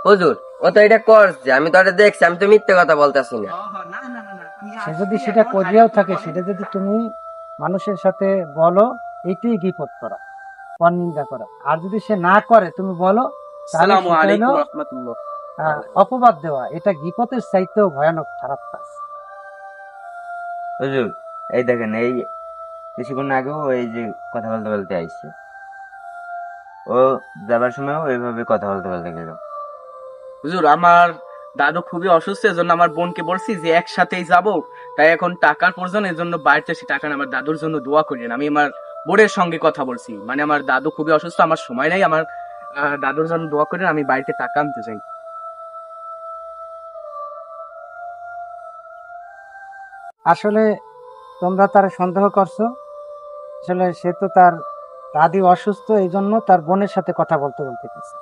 হুজুর ও তো এটা করছে, আমি তো এটা দেখছি, আমি তো মিথ্যে কথা বলতেছি না। সে যদি সেটা করিয়াও থাকে, সেটা যদি তুমি মানুষের সাথে বলো, এটাই গিবত করা, পরনিন্দা করা। আর যদি সে না করে, তুমি বলো, তাহলে আসসালামু সেটা হলো আলাইকুম রাহমাতুল্লাহ। অপবাদ দেওয়া। এটা গিবতের চাইতেও ভয়ানক খারাপ কাজ। হুজুর, এই দেখেন, এই কিছুক্ষণ আগেও এই যে কথা বলতে বলতে আইছে, ও যাবার সময়ও এইভাবে কথা বলতে বলতে গেল। হুজুর, আমার দাদু খুবই অসুস্থ, এজন্য আমার বোনকে বলছি যে একসাথেই যাব। তাই এখন টাকার প্রয়োজন, এর জন্য বাড়িতে এসে টাকা নেই। আমার দাদুর জন্য দোয়া করেন। আমি আমার বোনের সঙ্গে কথা বলছি, মানে আমার দাদু খুবই অসুস্থ, আমার সময় নাই। আমার দাদুর জন্য দোয়া করেন, আমি বাড়িতে টাকা আনতে চাই। আসলে তোমরা তার সন্দেহ করছো। আসলে সে তো তার দাদি অসুস্থ, এই জন্য তার বোনের সাথে কথা বলতে বলতে গেছে।